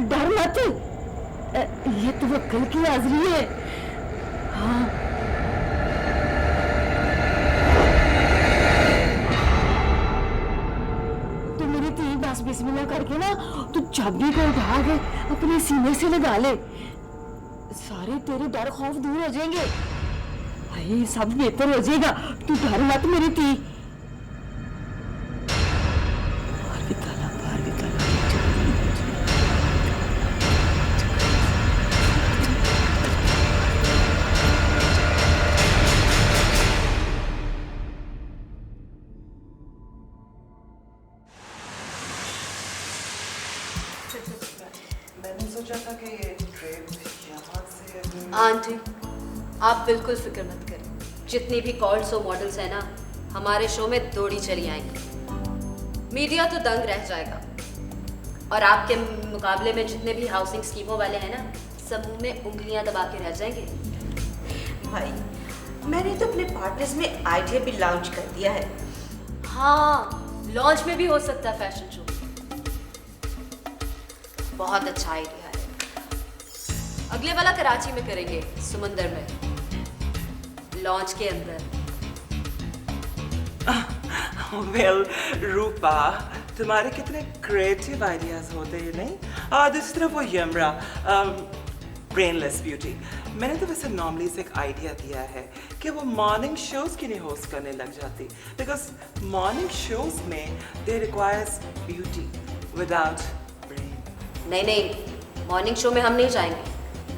डर मत, ये तवक्कुल की हाज़िरी है। हाँ तो मेरी धी बस बिस्मिल्लाह करके ना तू चाबी को उठा के अपने सीने से लगा ले, सारे तेरे डर खौफ दूर हो जाएंगे। भाई सब बेहतर हो जाएगा, तू डर मत मेरी धी। मैंने सोचा था कि ये ट्रेन यहाँ से आंटी आप बिल्कुल फिक्र मत करें, जितनी भी कॉल्स और मॉडल्स हैं ना हमारे शो में दौड़ी चली आएंगी। मीडिया तो दंग रह जाएगा और आपके मुकाबले में जितने भी हाउसिंग स्कीमों वाले हैं ना सब मुंह में उंगलियां दबा के रह जाएंगे। भाई मैंने तो अपने पार्टनर्स में आइडिया भी लॉन्च कर दिया है। हाँ लॉन्च में भी हो सकता है फैशन शो, बहुत अच्छा आइडिया है। अगले वाला कराची में करेंगे, समंदर में, लॉन्च के अंदर। वेल रूपा, तुम्हारे कितने क्रिएटिव आइडियाज होते हैं नहीं? दूसरी तरफ वो यमरा, ब्रेनलेस ब्यूटी, मैंने तो वैसे नॉर्मली से एक आइडिया दिया है कि वो मॉर्निंग शोज के लिए होस्ट करने लग जाती, बिकॉज मॉर्निंग शोज में दे रिक्वायर्स ब्यूटी विदाउट ब्रेन। नहीं नहीं, मॉर्निंग शो में हम नहीं जाएंगे,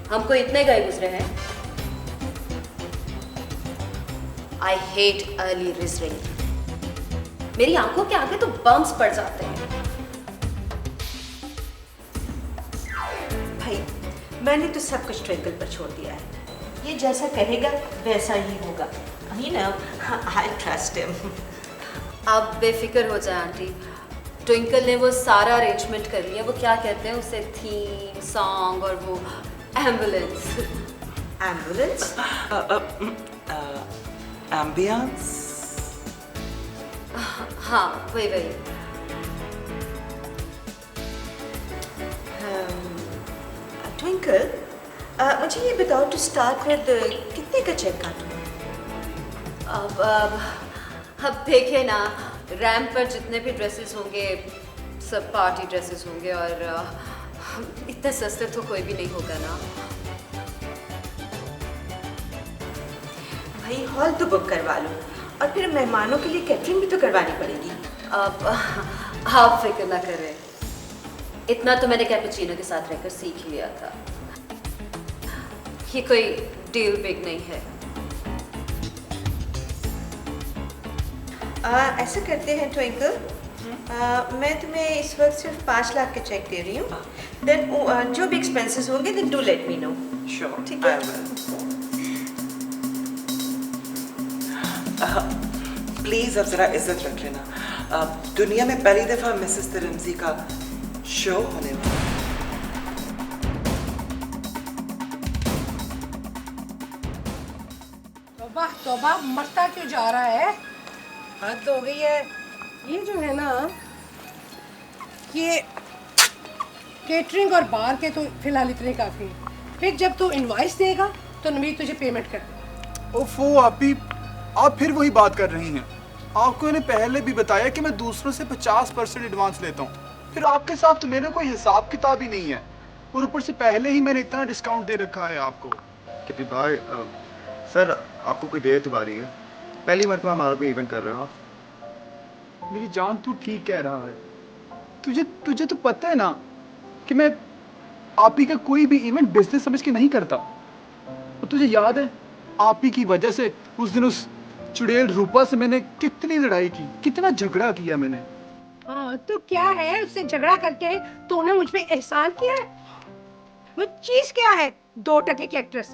हमको इतने गए गुजरे हैं। आई हेट अर्ली रिजल्ट, मेरी आंखों के आगे तो बम्स पड़ जाते हैं। भाई मैंने तो सब कुछ ट्विंकल पर छोड़ दिया है, ये जैसा कहेगा वैसा ही होगा। You know, I trust him. आप बेफिक्र हो जाए आंटी, ट्विंकल ने वो सारा अरेंजमेंट कर लिया। वो क्या कहते हैं उसे, थीम सॉन्ग और वो एम्बुलेंस। एम्बुलेंस? एम्बियंस? हाँ वही वही। ट्विंकल, मुझे ये बताओ, टू स्टार्ट विद कितने का चेक काटूं? अब देखिए ना, रैंप पर जितने भी ड्रेसेस होंगे सब पार्टी ड्रेसेस होंगे और इतने सस्ते तो कोई भी नहीं होगा ना। भाई हॉल तो बुक करवा लो और फिर मेहमानों के लिए कैटरिंग भी तो करवानी पड़ेगी। अब आप फिक्र ना करें, इतना तो मैंने कैपुचिनो के साथ रहकर सीख ही लिया था। ये कोई डील बिग नहीं है। ऐसा करते हैं ट्विंकल, मैं तुम्हें इस वक्त सिर्फ 5 लाख के चेक दे रही हूँ। देन जो भी एक्सपेंसेस होंगे then do let me know. Sure, ठीक है। I will. प्लीज अब जरा इज्जत रख लेना। दुनिया में पहली दफा मिसेस तिरमजी का शो होने वाला है। तौबा तौबा, मरता क्यों जा रहा है? हद हो गई है। ये जो है ना, ये केटरिंग और बार के तो फिलहाल इतने काफी हैं। फिर जब तू इनवॉइस देगा तो नवीद तुझे पेमेंट कर देगा। ओफो आप फिर वही बात कर रही हैं। आपको मैंने पहले भी बताया कि मैं दूसरों से 50% एडवांस लेता हूँ। फिर आपके साथ तो मेरा कोई हिसाब किताब ही नहीं है, और ऊपर से पहले ही मैंने इतना डिस्काउंट दे रखा है आपको। कि भाई सर आपको कोई देर तो आ रही है, पहली मरतबा हमारा कोई इवेंट कर रहे हो आप। मेरी जान तू ठीक कह रहा है। तुझे तो पता है ना कि मैं आप ही का कोई भी इवेंट बिजनेस समझ के नहीं करता। और तुझे याद है आप ही की वजह से उस दिन उस चुड़ैल रूपा से मैंने कितनी लड़ाई की, कितना झगड़ा किया मैंने। हाँ तो क्या है, उससे झगड़ा करके तूने मुझ पे एहसान किया है? वो चीज क्या है 2% की एक्ट्रेस?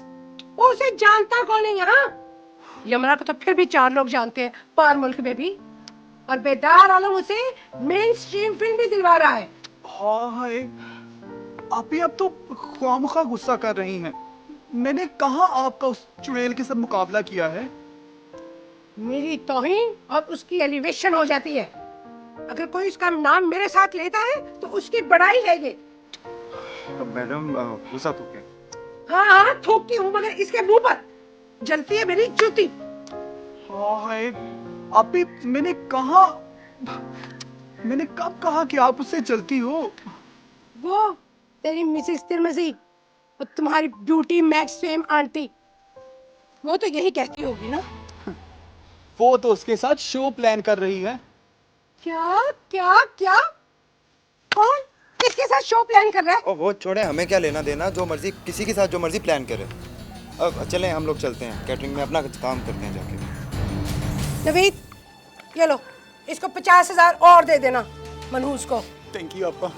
वो उसे जानता कौन है यहाँ? यमुना को तो फिर भी 4 लोग जानते हैं पार मुल्क में भी। और बेदार आलम उसे मेन स्ट्रीम फिल्म भी दिलवा रहा है। हाँ आप ही अब तो ख्वामखा गुस्सा कर रही हैं। मैंने कहा आपका उस चुड़ैल के साथ मुकाबला किया है। मेरी तौहीन और उसकी एलिवेशन हो जाती है। अगर कोई उसका नाम मेरे साथ लेता है तो उसकी बड़ाई है ये। मैडम गुस्सा तो क्या? हाँ हाँ थूकती हूँ, मगर इसके मुंह पर जलती है मेरी जूती। हाँ आप ही मैंने कब कहा कि आप उससे चलती हो? वो तेरी मिसेस तिरमिजी और तुम्हारी ब्यूटी मैक्स फेम आंटी, वो तो यही कहती होगी ना। वो तो उसके साथ शो प्लान कर रही है। क्या क्या क्या? कौन किसके साथ शो प्लान कर रहा है? ओ वो छोड़े, हमें क्या लेना देना, जो मर्जी किसी के साथ जो मर्जी प्लान करे। अब चलें हम लोग चलते हैं, कैटरिंग में अपना काम करते हैं जाके। नवीद ये लो, इसको 50,000 और दे देना मनहूस को। थैंक यू आपा।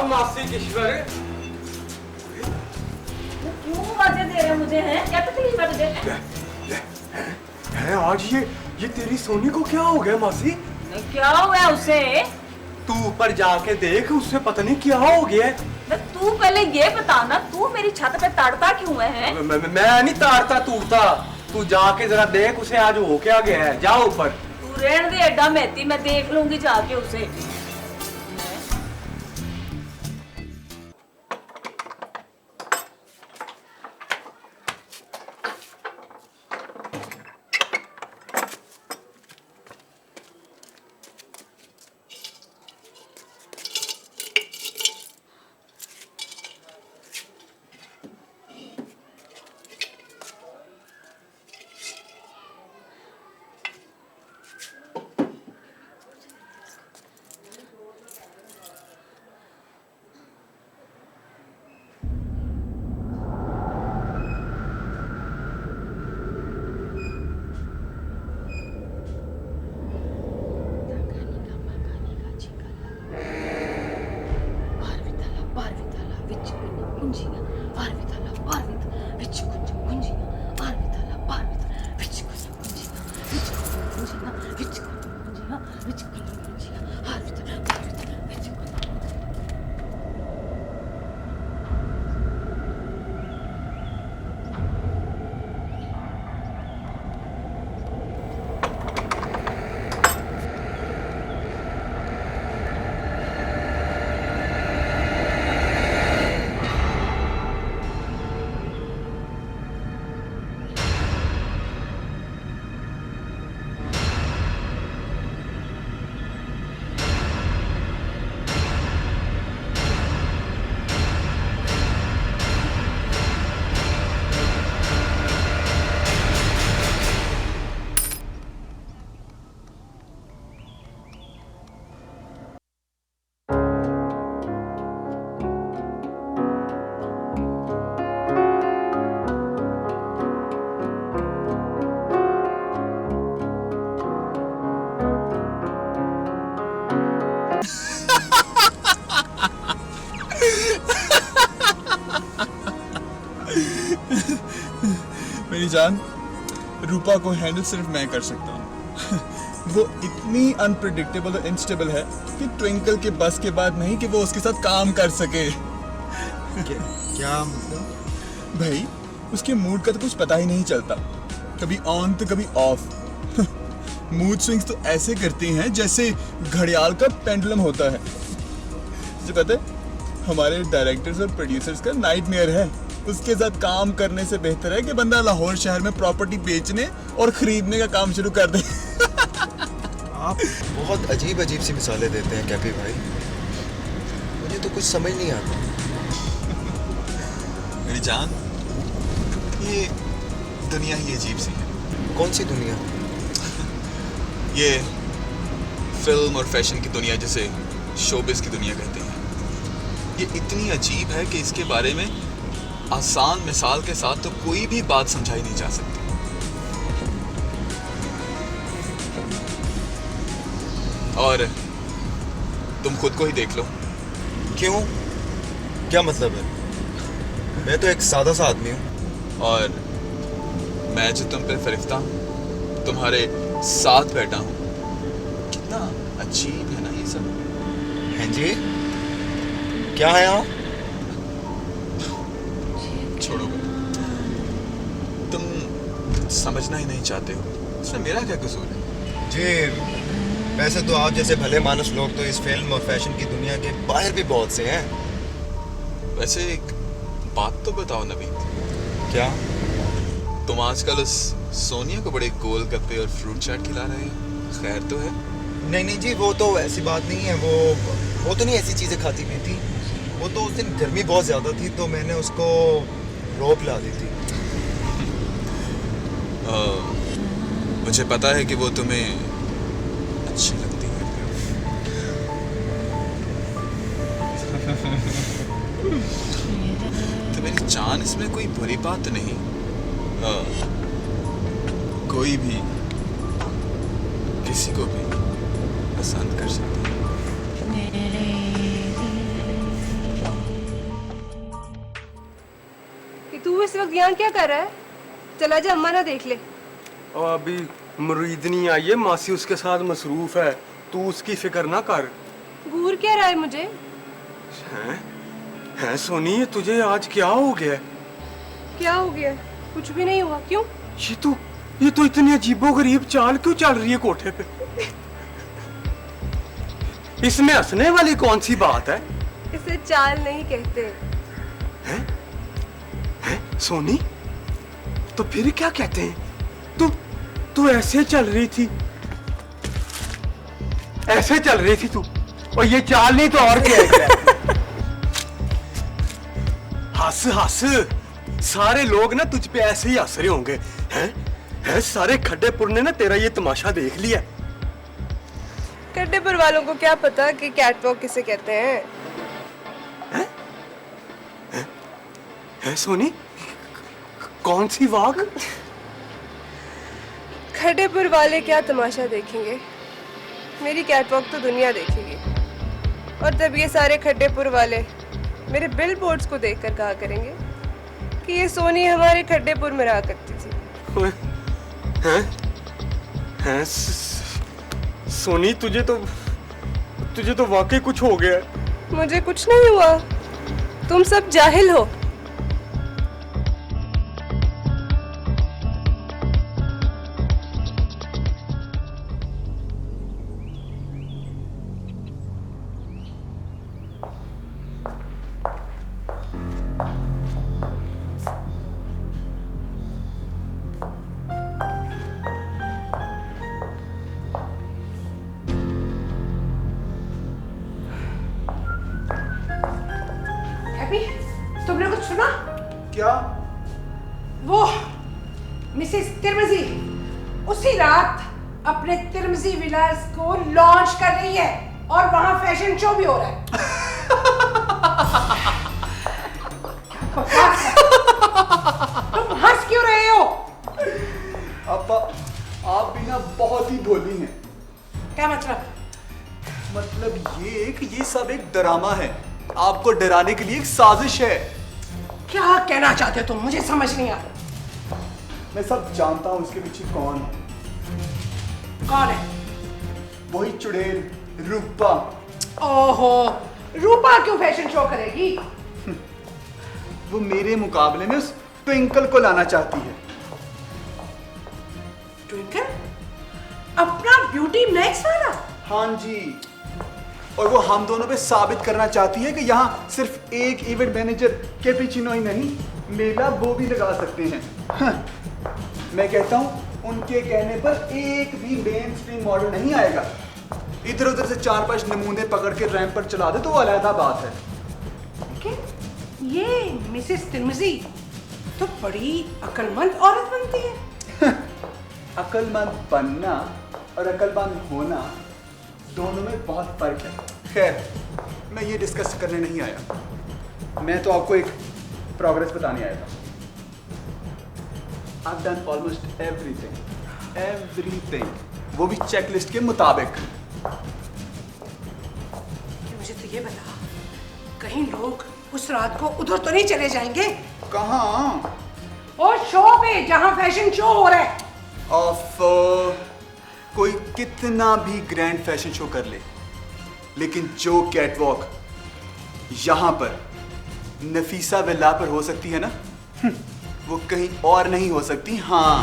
मासी किश्वर क्यों आवाजें दे रहे मुझे हैं? क्या तकलीफ है तुझे? है आज ये तेरी सोनी को क्या हो गया मासी? क्या हुआ उसे? तू ऊपर जाके देख, उससे पता नहीं क्या हो गया। तू पहले ये बता ना, तू मेरी छत पे ताड़ता क्यों है? मैं नहीं ताड़ता तूड़ता, तू जाके जरा देख उसे आज हो क्या गया है। जा ऊपर। तू रहने दे एडा मेहती, मैं देख लूंगी जाके उसे। मेरी जान, रूपा को हैंडल सिर्फ मैं कर सकता हूँ। वो इतनी अनप्रेडिक्टेबल और इनस्टेबल है कि ट्विंकल के बस के बाद नहीं कि वो उसके साथ काम कर सके। क्या मतलब? भाई उसके मूड का तो कुछ पता ही नहीं चलता, कभी ऑन तो कभी ऑफ। मूड स्विंग्स तो ऐसे करती हैं जैसे घड़ियाल का पेंडुलम होता है। तुझे पता है, हमारे डायरेक्टर्स और प्रोड्यूसर्स का नाइटमेयर है। उसके साथ काम करने से बेहतर है कि बंदा लाहौर शहर में प्रॉपर्टी बेचने और खरीदने का काम शुरू कर दे। आप बहुत अजीब अजीब सी मिसालें देते हैं कैफी भाई, मुझे तो कुछ समझ नहीं आता। मेरी जान, ये दुनिया ही अजीब सी है। कौन सी दुनिया? ये फिल्म और फैशन की दुनिया, जिसे शोबिस की दुनिया कहते हैं, ये इतनी अजीब है कि इसके बारे में आसान मिसाल के साथ तो कोई भी बात समझाई नहीं जा सकती। और तुम खुद को ही देख लो। क्यों? क्या मतलब है? मैं तो एक सादा सा आदमी हूँ। और मैं जो तुम पे फरिश्ता हूँ, तुम्हारे साथ बैठा हूँ, कितना अजीब है ना ये सब। हैं जी, क्या है आप? छोड़ो, तुम समझना ही नहीं चाहते हो, इसमें मेरा क्या कसूर है? जी, वैसे तो आप जैसे भले मानुस लोग तो इस फिल्म और फैशन की दुनिया के बाहर भी बहुत से हैं। वैसे एक बात तो बताओ नवीद, क्या? तुम आजकल उस सोनिया को बड़े गोल गप्पे और फ्रूट चाट खिला रहे हो, खैर तो है? नहीं नहीं जी, वो तो ऐसी बात नहीं है। वो तो नहीं ऐसी चीज़ें खाती भी थी। वो तो उस दिन गर्मी बहुत ज़्यादा थी तो मैंने उसको रोक ला दी थी। मुझे पता है कि वो तुम्हें अच्छी लगती है। तो मेरी जान, इसमें कोई बुरी बात नहीं। कोई भी किसी को भी पसंद कर सकता है। तू इस वक्त यहाँ क्या कर रहा है? चला जा, अम्मा ना देख ले। और अभी मुरीदनी आई है, मासी उसके साथ मसरूफ है, तू उसकी फिक्र ना कर। घूर क्या रहा है मुझे? हैं सोनी, ये तुझे आज क्या हो गया? क्या हो गया? कुछ भी नहीं हुआ। क्यों? ये तो इतनी अजीबोगरीब चाल क्यों चल रही है कोठे पे? इसमें हंसने वाली कौन सी बात है? इसे चाल नहीं कहते। हैं? सोनी, तो फिर क्या कहते हैं? तू ऐसे चल रही थी, ऐसे चल रही थी तू, और ये चाल नहीं तो और क्या है? हंस हंस, सारे लोग ना तुझ पे ऐसे ही हंस रहे होंगे। हैं? सारे खड्डेपुर ने ना तेरा ये तमाशा देख लिया। खड्डेपुर वालों को क्या पता कि कैटवॉक किसे कहते हैं? हैं सोनी? कौन सी वॉक? खड्डेपुर वाले क्या तमाशा देखेंगे, मेरी कैटवॉक तो दुनिया देखेगी। और तब ये सारे खड्डेपुर वाले मेरे बिल बोर्ड्स को देखकर कहा करेंगे कि ये सोनी हमारे खड्डेपुर में रहा करती थी। हैं? सोनी, तुझे तो वाकई कुछ हो गया। मुझे कुछ नहीं हुआ, तुम सब जाहिल हो। तुमने कुछ सुना? क्या? वो मिसेस तिरमिजी उसी रात अपने तिरमिजी विलास को लॉन्च कर रही है और वहां फैशन शो भी हो रहा है। तुम हंस क्यों रहे हो? आप भी ना बहुत ही भोली हैं। क्या मतलब? मतलब ये कि ये सब एक ड्रामा है, आपको डराने के लिए एक साजिश है। क्या कहना चाहते हो तुम? मुझे समझ नहीं आ रहा। मैं सब जानता हूँ इसके पीछे कौन है। कौन है? वही चुड़ैल रूपा। ओहो, रूपा क्यों फैशन शो करेगी? वो मेरे मुकाबले में उस ट्विंकल को लाना चाहती है। ट्विंकल? अपना ब्यूटी मैक्स वाला? हाँ जी, और वो हम दोनों पे साबित करना चाहती है कि यहाँ सिर्फ एक इवेंट मैनेजर कैपुचिनो ही नहीं, मेला वो भी लगा सकते हैं। हाँ, मैं कहता हूँ उनके कहने पर एक भी मेन स्ट्रीम मॉडल नहीं आएगा। इधर उधर से 4-5 नमूने पकड़ के रैंप पर चला दे तो वो अलग बात है। लेकिन ये मिसेस तिर्मिजी तो बड़ी अक्लमंद औरत बनती है। अक्लमंद बनना और अक्लमंद होना दोनों में बहुत फर्क है। खैर, मैं ये डिस्कस करने नहीं आया, मैं तो आपको एक प्रोग्रेस बताने आया था। I've done almost everything, वो भी चेकलिस्ट के मुताबिक। मुझे तो ये बता, कहीं लोग उस रात को उधर तो नहीं चले जाएंगे? कहाँ? और शो पे जहाँ फैशन शो हो रहा है। ऑफ कोई कितना भी ग्रैंड फैशन शो कर ले, लेकिन जो कैटवॉक यहाँ पर नफीसा विला पर हो सकती है ना, वो कहीं और नहीं हो सकती। हाँ,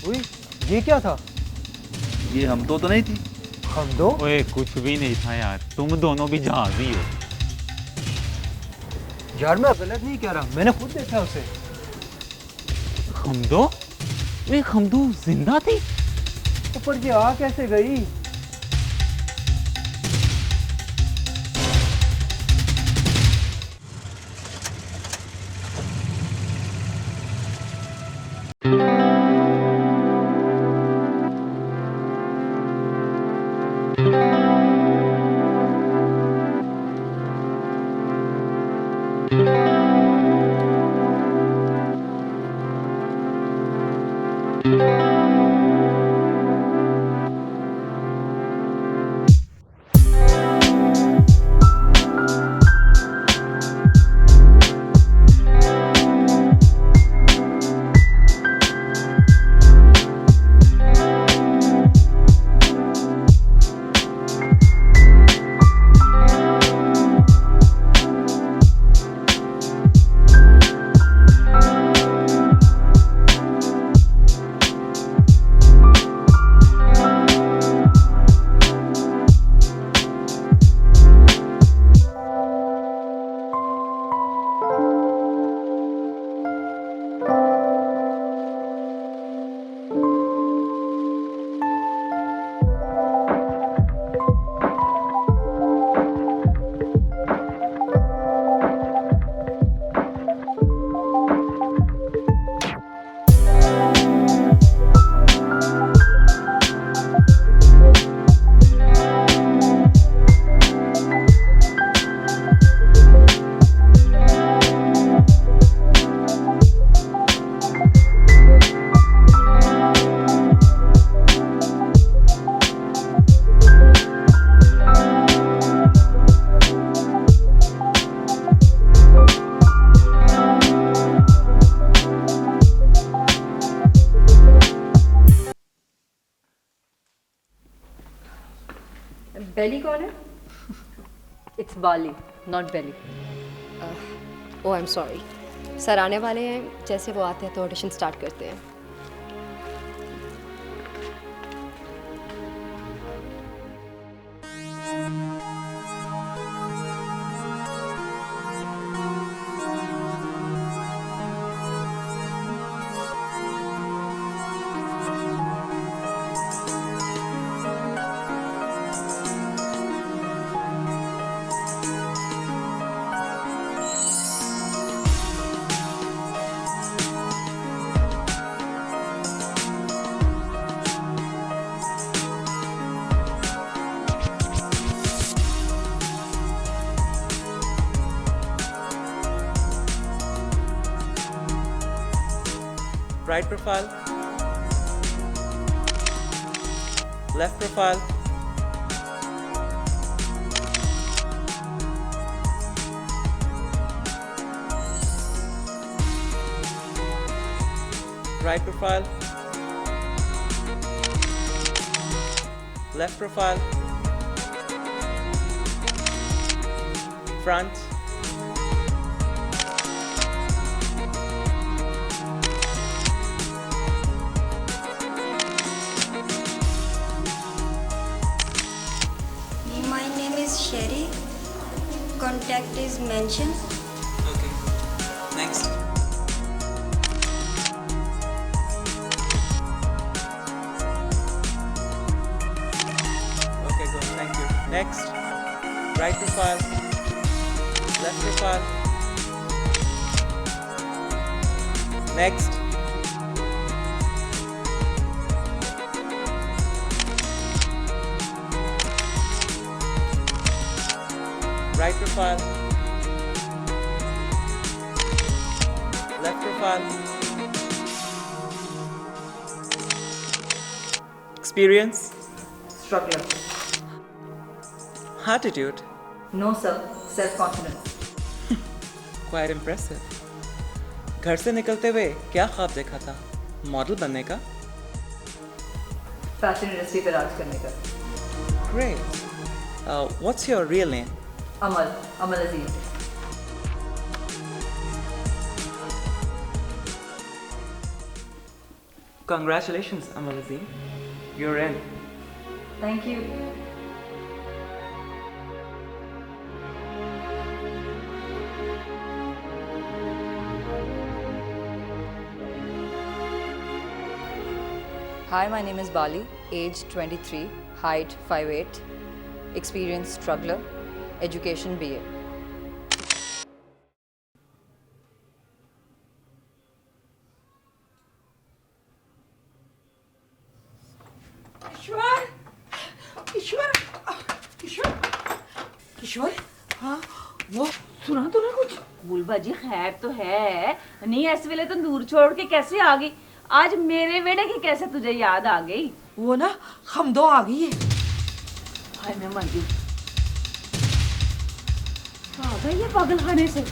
ओए, ये क्या था? ये हम दो तो नहीं थी। हम दो? ओए कुछ भी नहीं था यार, तुम दोनों भी जहाजी हो। यार मैं गलत नहीं कह रहा, मैंने खुद देखा उसे। हम दो? ओए हम दो जिंदा थी? ऊपर ये आ कैसे गई? बेली कौन है? It's Bali, not Belly. Oh I am sorry. Sir आने वाले हैं, जैसे वो आते हैं तो ऑडिशन स्टार्ट करते हैं। Right profile. Left profile. Right profile. Left profile. Front. My name is Sherry. Contact is mentioned. Okay. Next. Okay, good. Thank you. Next. Right profile. Left profile. Next. Right profile. Left profile. Experience. Struggler. Attitude. No sir, self-confidence. Quite impressive. घर से निकलते हुए क्या ख्वाब देखा था? Model बनने का? फैशन इंडस्ट्री पे राज करने का। Great. What's your real name? Amal Aziz. Congratulations, Amal Azim. You're in. Thank you. Hi, my name is Bali, age 23, height 5'8", experience struggler, education BA. किशोर किशोर किशोर किशोर हाँ वो सुना तो ना कुछ। बुलबा जी खैर तो है नहीं, इस वेले तंदूर छोड़ के कैसे आ गई? आज मेरे बेटे की कैसे तुझे याद आ गई? वो ना हम दो आ गई है। हाय मैं मर गई। आ गई ये पागल खाने से।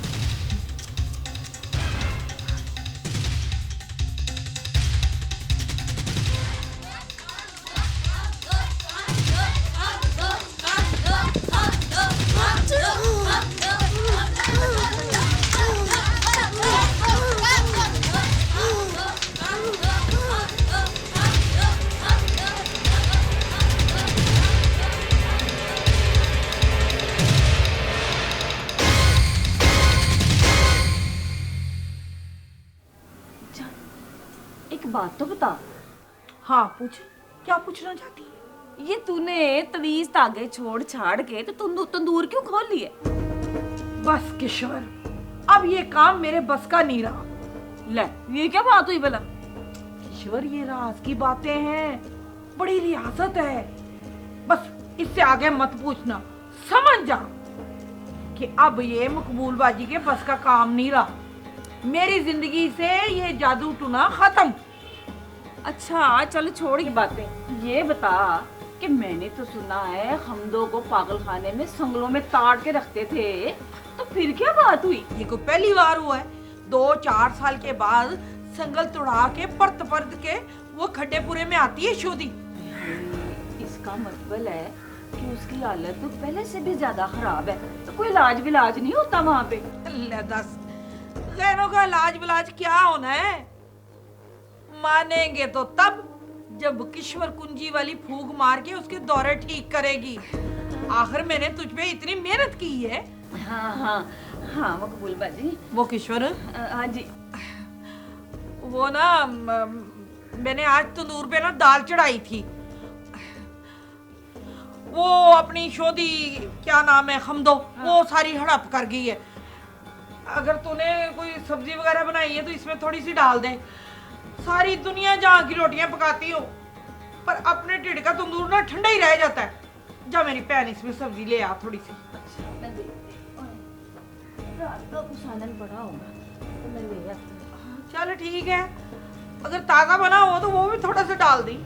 एक बात तो बता। हाँ पूछ, क्या पूछना चाहती है? ये तूने तवीज तागे छोड़ छाड़ के तो तंदूर क्यों खोल लिए? बस किशोर, अब ये काम मेरे बस का नहीं रहा। ले ये क्या बात हुई भला? किशोर ये राज की बातें हैं, बड़ी रियासत है। बस इससे आगे मत पूछना, समझ जा कि अब ये मकबूलबाजी के बस का काम नहीं रहा। मेरी जिंदगी से ये जादू टूना खत्म। अच्छा चल छोड़ ये बातें, ये बता कि मैंने तो सुना है हमदो को पागल खाने में संगलों में ताड़ के रखते थे, तो फिर क्या बात हुई? ये को पहली बार हुआ है। 2-4 साल के बाद संगल तोड़ा के परत परत के वो खड्डेपुरे में आती है शोधी। इसका मतलब है कि उसकी हालत तो पहले से भी ज्यादा खराब है, तो कोई इलाज विलाज नहीं होता वहाँ पे? ले दस, गैरों का इलाज विलाज क्या होना है? मानेंगे तो तब जब किश्वर कुंजी वाली फूंक मार के उसके दौरे ठीक करेगी। आखिर मैंने तुझ पे इतनी मेहनत की है। हाँ हाँ हाँ मकबूल बाजी। वो किश्वर हाँ जी, वो ना मैंने आज तंदूर पे ना दाल चढ़ाई थी। वो अपनी शोधी क्या नाम है हमदो, वो सारी हड़प कर गई है। अगर तूने कोई सब्जी वगैरह बनाई है तो इसमें थोड़ी सी डाल दे। सारी दुनिया जहाँ की रोटियां पकाती हो, पर अपने ढिड का तंदूर ना ठंडा ही रह जाता है। जा मेरी बहन इसमें सब्जी ले आ थोड़ी सी। मैं देखती हूँ। रात का कुछ आनंद बड़ा होगा तो मैं ले आती हूँ। चल ठीक है, अगर ताज़ा बना हो तो वो भी थोड़ा सा डाल दी।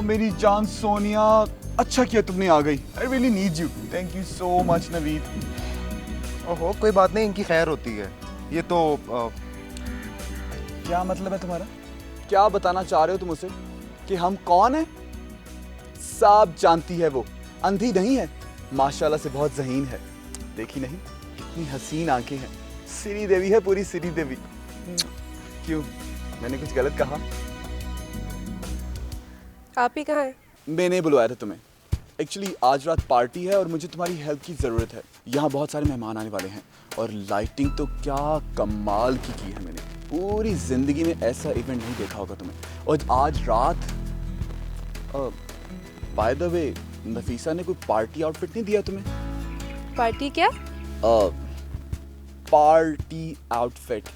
मेरी जान सोनिया, अच्छा किया तुमने आ गई। I really need you. Thank you so much Naveed. ओहो कोई बात नहीं, इनकी खैर होती है। ये तो क्या मतलब है तुम्हारा? क्या बताना चाह रहे हो तुम उसे कि हम कौन हैं? सब जानती है वो, अंधी नहीं है, माशाल्लाह से बहुत ज़हीन है। देखी नहीं कितनी हसीन आंखें हैं, श्री देवी है, पूरी श्री देवी। क्यों, मैंने कुछ गलत कहा? आप ही कहाँ हैं? मैंने बुलवाया था तुम्हें। एक्चुअली आज रात पार्टी है और मुझे तुम्हारी हेल्प की ज़रूरत है। यहाँ बहुत सारे मेहमान आने वाले हैं और लाइटिंग तो क्या कमाल की है मैंने। पूरी ज़िंदगी में ऐसा इवेंट नहीं देखा होगा तुम्हें। और आज रात बाय द वे, नफीसा ने कोई पार्टी आउटफिट नहीं दिया तुम्हें? पार्टी क्या? Party outfit.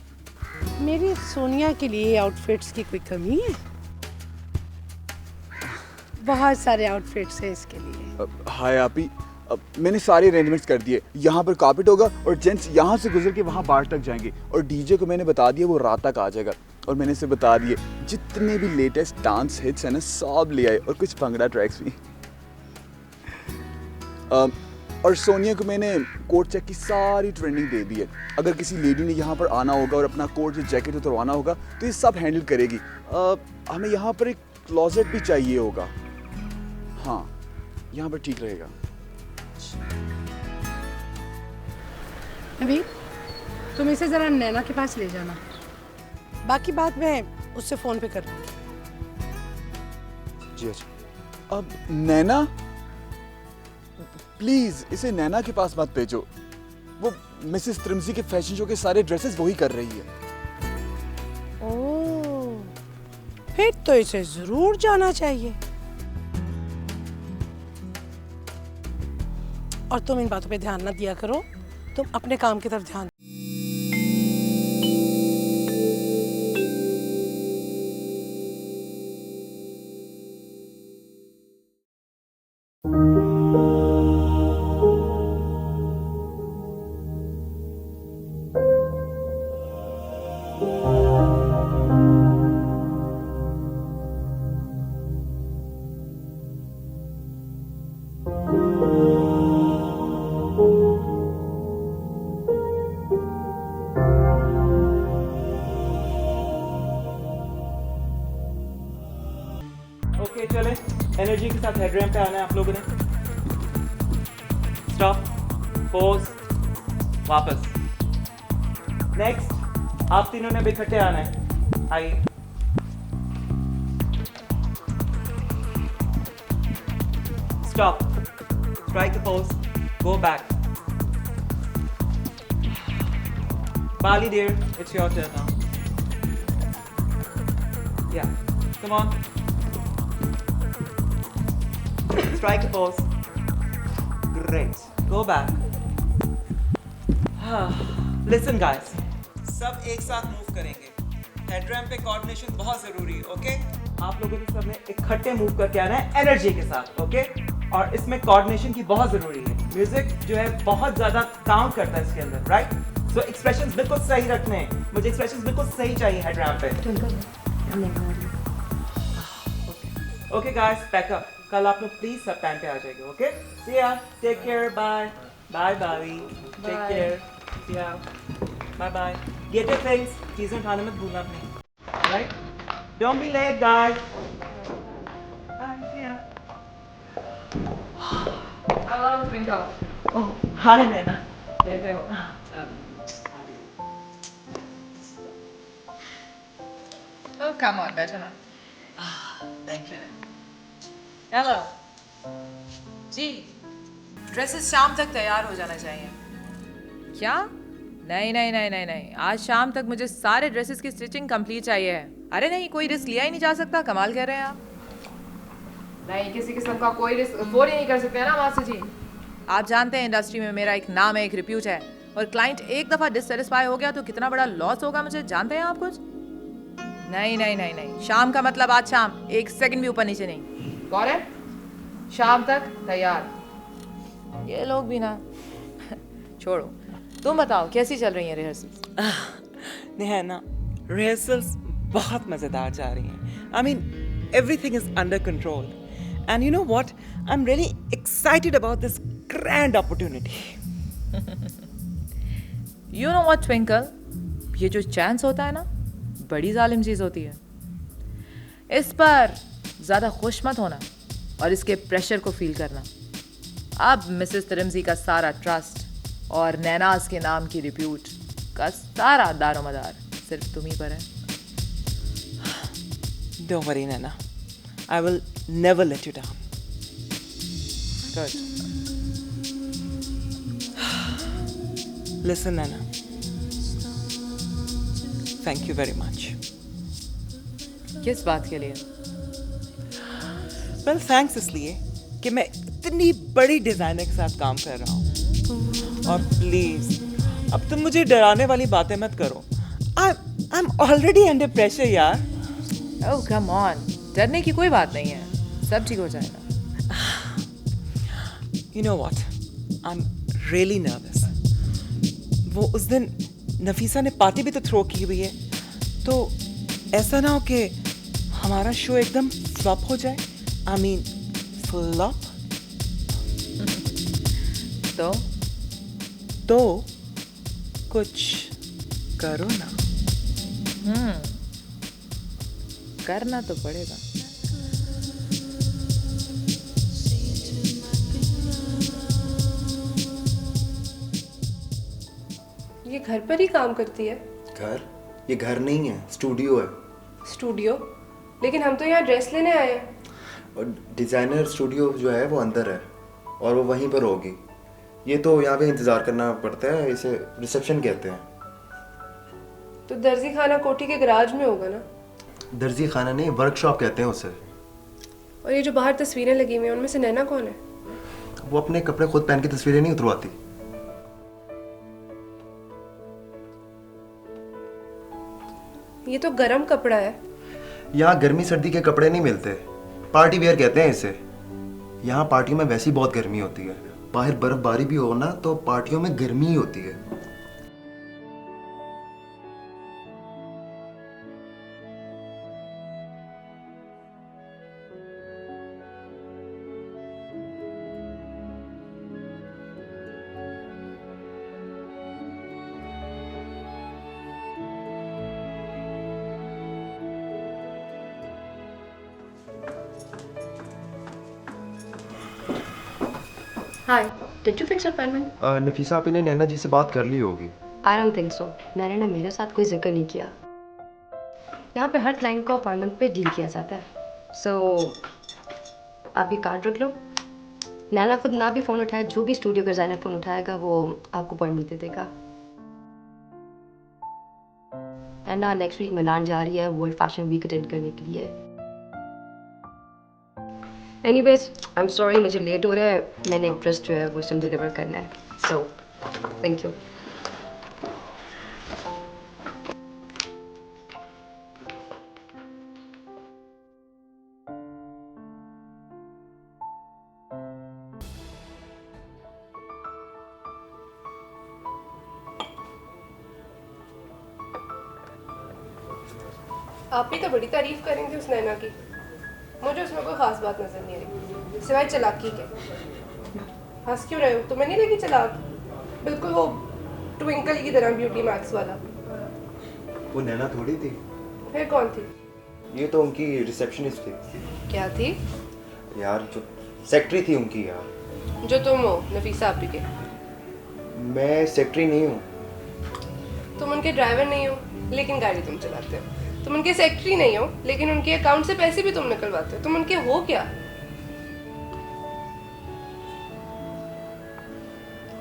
मेरी सोनिया के लिए आउटफिट्स की कोई कमी है? बहुत सारे आउटफिट्स हैं इसके लिए। हाय आपी, मैंने सारे अरेंजमेंट्स कर दिए। यहाँ पर कार्पेट होगा और जेंट्स यहाँ से गुजर के वहाँ बार तक जाएंगे और डीजे को मैंने बता दिया वो रात तक आ जाएगा। और मैंने इसे बता दिए जितने भी लेटेस्ट डांस हिट्स हैं ना सब ले आए और कुछ भंगड़ा ट्रैक्स भी। और सोनिया को मैंने कोट चेक की सारी ट्रेनिंग दे दी है। अगर किसी लेडी ने यहाँ पर आना होगा और अपना कोट या जैकेट उतरवाना होगा तो ये सब हैंडल करेगी। हमें यहाँ पर एक क्लोजेट भी चाहिए होगा। हाँ, यहाँ पर ठीक रहेगा। अभी तुम इसे जरा नैना के पास ले जाना, बाकी बात मैं उससे फोन पे कर लूंगी। जी अच्छा। अब नैना, प्लीज इसे नैना के पास मत भेजो। वो मिसेस त्रिमसी के फैशन शो के सारे ड्रेसेस वही कर रही है। ओह, फिर तो इसे जरूर जाना चाहिए। और तुम इन बातों पे ध्यान ना दिया करो, तुम अपने काम की तरफ ध्यान। ओके चले, एनर्जी के साथ हेडरैम्प पे आना है आप लोगों ने। स्टॉप, पोज, वापस। नेक्स्ट, आप तीनों ने भी इकट्ठे आना है। आइए। Stop, strike the pose, go back. Bali dear, it's your turn now. Yeah, come on. Strike a pose. Great. Go back. Listen guys, सब एक साथ मूव करेंगे। हेडरैम्प पे कोऑर्डिनेशन बहुत जरूरी है, ओके? आप लोगों ने सबने इकट्ठे मूव करके आना है एनर्जी के साथ, ओके? और इसमें कोऑर्डिनेशन की बहुत जरूरी है। म्यूजिक जो है बहुत ज्यादा काउंट करता है इसके अंदर, राइट? सो एक्सप्रेशंस बिल्कुल सही रखने हैं। मुझे एक्सप्रेशंस बिल्कुल सही चाहिए हेडरैम्प पे। Okay guys, pack up. कल आप लोग प्लीज सब टाइम पे आ जाएंगे, okay? See ya, take care, bye bye bye, take care, see ya, bye bye. Get your things, चीजें उठाने मत भूलना अपनी, right? Don't be late guys. Bye, see ya. Hello, Twinkle. ओह, हाय नैना। कैसे हो? Oh, come on, बैठो ना। Thank you. हेलो जी, ड्रेसेस शाम तक तैयार हो जाना चाहिए। क्या? नहीं नहीं नहीं नहीं नहीं, आज शाम तक मुझे सारे ड्रेसेस की स्टिचिंग कंप्लीट चाहिए है। अरे नहीं, कोई रिस्क लिया ही नहीं जा सकता। कमाल कह रहे हैं आप। नहीं, किसी किस्म का कोई रिस्क अफोर्ड ही नहीं कर सकते हैं ना मास्टर जी। आप जानते हैं इंडस्ट्री में मेरा एक नाम है, एक रिप्यूट है, और क्लाइंट एक दफ़ा डिससेटिस्फाई हो गया तो कितना बड़ा लॉस होगा मुझे, जानते हैं आप कुछ? नहीं नहीं नहीं नहीं, शाम का मतलब आज शाम, एक सेकंड भी ऊपर नीचे नहीं। कौन है? शाम तक तैयार। ये लोग भी ना छोड़ो, तुम बताओ कैसी चल रही है रिहर्सल्स? नेहा ना, रिहर्सल्स बहुत मज़ेदार जा रही हैं। I mean everything is under control. And you know what? I'm really excited about this grand opportunity. You know what, Twinkle? ये जो चांस होता है ना, बड़ी जालिम चीज होती है. इस पर ज्यादा खुश मत होना और इसके प्रेशर को फील करना. अब मिसेस तिरमजी का सारा ट्रस्ट और नैनाज के नाम की रिप्यूट का सारा दारोमदार सिर्फ तुम ही पर है. Don't worry, Naina. I will never let you down. Good. Listen, Naina. Thank you very much. किस बात के लिए? Well, thanks इसलिए कि मैं इतनी बड़ी डिजाइनर के साथ काम कर रहा हूँ. और प्लीज अब तुम मुझे डराने वाली बातें मत करो. I'm already under pressure, यार. Oh, come on. डरने की कोई बात नहीं है. सब ठीक हो जाएगा. You know what? I'm really nervous. वो उस दिन नफीसा ने पार्टी भी तो थ्रो की हुई है. तो ऐसा ना हो कि हमारा शो एकदम फ्लॉप हो जाए. I mean, flop. तो कुछ करो ना. करना तो पड़ेगा. ये घर पर ही काम करती है? घर? ये घर नहीं है, स्टूडियो है. स्टूडियो? लेकिन हम तो यहाँ ड्रेस लेने आए हैं. और डिजाइनर स्टूडियो जो है वो अंदर है और वो वहीं पर होगी. ये तो यहाँ पे इंतजार करना पड़ता है. इसे रिसेप्शन कहते हैं. तो दर्जी खाना कोठी के गराज में होगा ना? दर्जी खाना नहीं, वर्कशॉप कहते हैं उसे. और ये जो बाहर तस्वीरें लगी हुई हैं उनमें से नैना कौन है? वो अपने कपड़े खुद पहन के तस्वीरें नहीं उतरवाती. ये तो गरम कपड़ा है. यहाँ गर्मी सर्दी के कपड़े नहीं मिलते. पार्टी वेयर कहते हैं इसे. यहाँ पार्टियों में वैसी बहुत गर्मी होती है. बाहर बर्फबारी भी हो ना तो पार्टियों में गर्मी ही होती है. Hi, did you fix your appointment? Nafisa आपी ने नैना जी से बात कर ली होगी. I don't think so. मैंने ना मेरे साथ कोई जिक्र नहीं किया. यहाँ पे हर क्लाइंट को अपॉइंटमेंट पे डील किया जाता है. So आप ये कार्ड रख लो. नैना खुद ना भी फ़ोन उठाए, जो भी स्टूडियो का डिज़ाइनर फ़ोन उठाएगा वो आपको अपॉइंटमेंट दे देगा. एंड ना नेक्स्ट वीक मिलान जा रही है वर्ल्ड फैशन वीक अटेंड करने के लिए. एनीवेज आई एम सॉरी मुझे लेट हो रहा है. मैंने एक ड्रेस जो है वो सिम डिलीवर करना है. So thank you. आप भी तो बड़ी तारीफ करेंगे उस नैना की. मुझे उसमें कोई खास बात नजर नहीं आई सिवाय चालाकी के. हंस क्यों रहे हो? तुम्हें नहीं लगी चालाक? बिल्कुल वो ट्विंकल की तरह ब्यूटी मैक्स वाला. वो नैना थोड़ी थी. फिर कौन थी? ये तो उनकी रिसेप्शनिस्ट थी. क्या थी? यार जो सेक्रेटरी थी उनकी. यार जो तुम हो नफीसा आपी के. मैं सेक्रेटरी नहीं हूँ. तुम उनके ड्राइवर नहीं हो लेकिन गाड़ी तुम चलाते हो. तुम उनके सेक्रेटरी नहीं हो लेकिन उनके अकाउंट से पैसे भी तुम निकलवाते हो. तुम उनके हो क्या?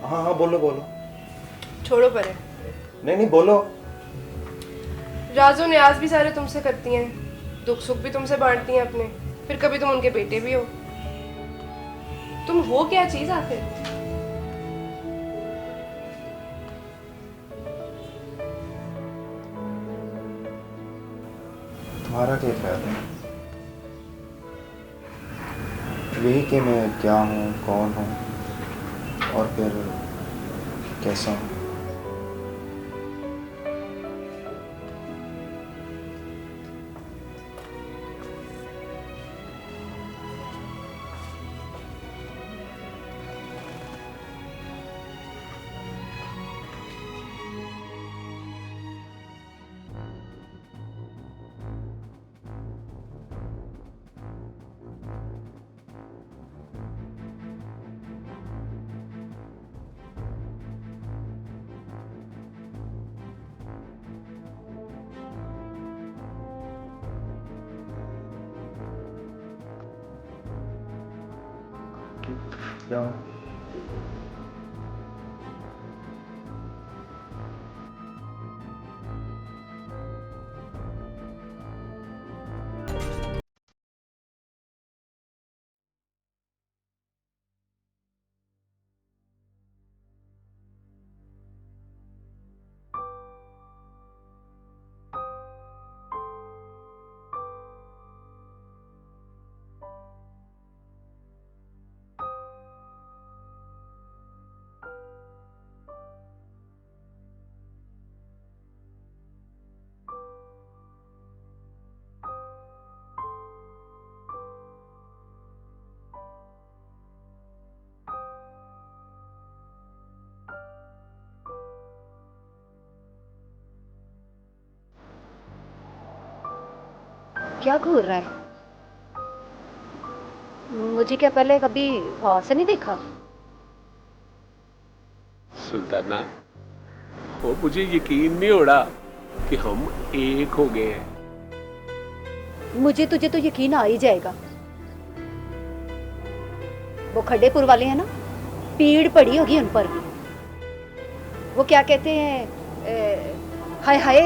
हाँ हाँ बोलो बोलो. छोड़ो परे. नहीं नहीं बोलो. राजो न्याज भी सारे तुमसे करती हैं. दुख सुख भी तुमसे बांटती हैं अपने. फिर कभी तुम उनके बेटे भी हो. तुम हो क्या चीज आखिर? तुम्हारा क्या ख्याल है? यही कि मैं क्या हूँ, कौन हूँ और फिर कैसा हूँ. जाओ। क्या घूर रहा है? मुझे क्या पहले कभी गौर से नहीं देखा? सुल्ताना, वो मुझे यकीन नहीं हो रहा कि हम एक हो गए हैं। मुझे तुझे तो यकीन आ ही जाएगा। वो खड्डेपुर वाले हैं ना, पीड़ पड़ी होगी उन पर। वो क्या कहते हैं, हाय हाय,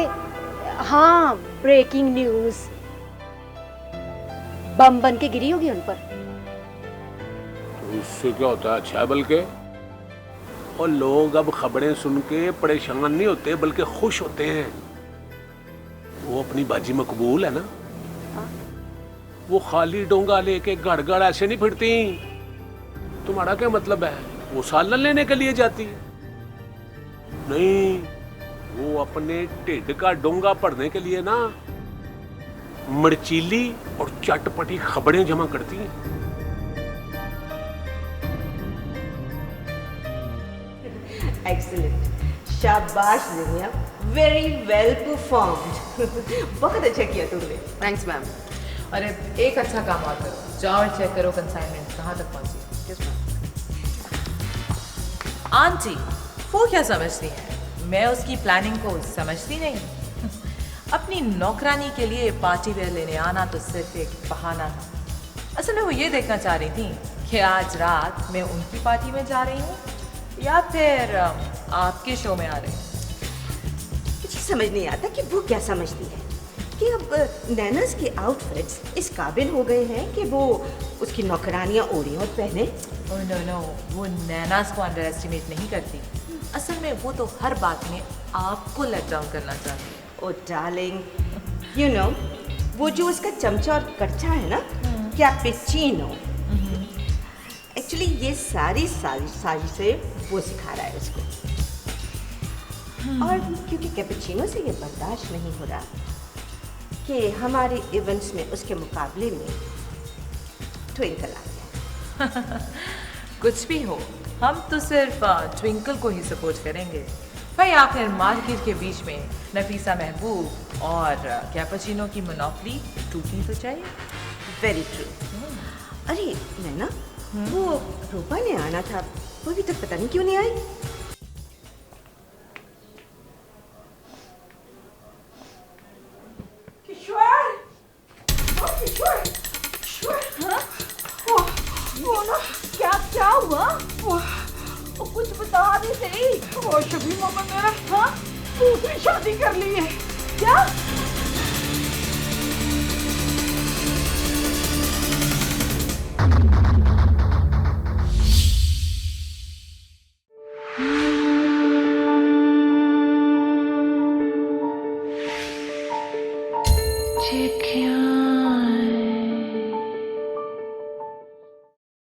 हाँ, ब्रेकिंग न्यूज, बम बन के गिरी होगी उन पर। तो इससे क्या होता है? अच्छा है बल्कि। और लोग अब खबरें सुन के परेशान नहीं होते बल्कि खुश होते हैं। वो अपनी बाजी मकबूल है ना। वो खाली डोंगा लेके गड़ गड़ ऐसे नहीं फिरती। तुम्हारा क्या मतलब है? वो सालन लेने के लिए जाती है? नहीं, वो अपने ढिड का डोंगा भरने के लिए ना मड़चीली और चटपटी खबरें जमा करती हैं। एक्सीलेंट, शाबाश दुनिया, वेरी वेल परफॉर्म्ड। बहुत अच्छा किया तुमने। Thanks ma'am. अरे एक अच्छा काम और करो, जाओ और चेक करो कंसाइनमेंट कहाँ तक पहुंची। आंटी वो क्या समझती हैं? मैं उसकी प्लानिंग को समझती नहीं। अपनी नौकरानी के लिए पार्टी वेयर लेने आना तो सिर्फ एक बहाना था। असल में वो ये देखना चाह रही थी कि आज रात मैं उनकी पार्टी में जा रही हूँ या फिर आपके शो में आ रही हूँ। मुझे समझ नहीं आता कि वो क्या समझती है कि अब नैनास के आउटफिट्स इस काबिल हो गए हैं कि वो उसकी नौकरानियाँ ओढ़ें और पहने। ओह नो नो, वो नैनास को अंडर एस्टिमेट नहीं करती। असल में वो तो हर बात में आपको लेट डाउन करना चाहती है। ओ डार्लिंग, यू नो, वो जो उसका चमचा और कच्चा है ना, कैपेचिनो, एक्चुअली ये सारी साजिशें वो सिखा रहा है उसको। और क्योंकि कैपेचिनो से ये बर्दाश्त नहीं हो रहा कि हमारे इवेंट्स में उसके मुकाबले में ट्विंकल आ गया। कुछ भी हो, हम तो सिर्फ ट्विंकल को ही सपोर्ट करेंगे भाई। आखिर मार्केट के बीच में नफीसा महबूब और कैपेचिनो की मोनोपोली टूटनी तो चाहिए। Very true. अरे नैना, वो रूपा ने आना था, वो अभी तक पता नहीं क्यों नहीं आई। किशोर, ओ किशोर, किशोर, हाँ? वो ना, क्या हुआ? वो कुछ बता नहीं सही। वो शबी मामा मेरा, हाँ, दूसरी शादी कर ली है। क्या?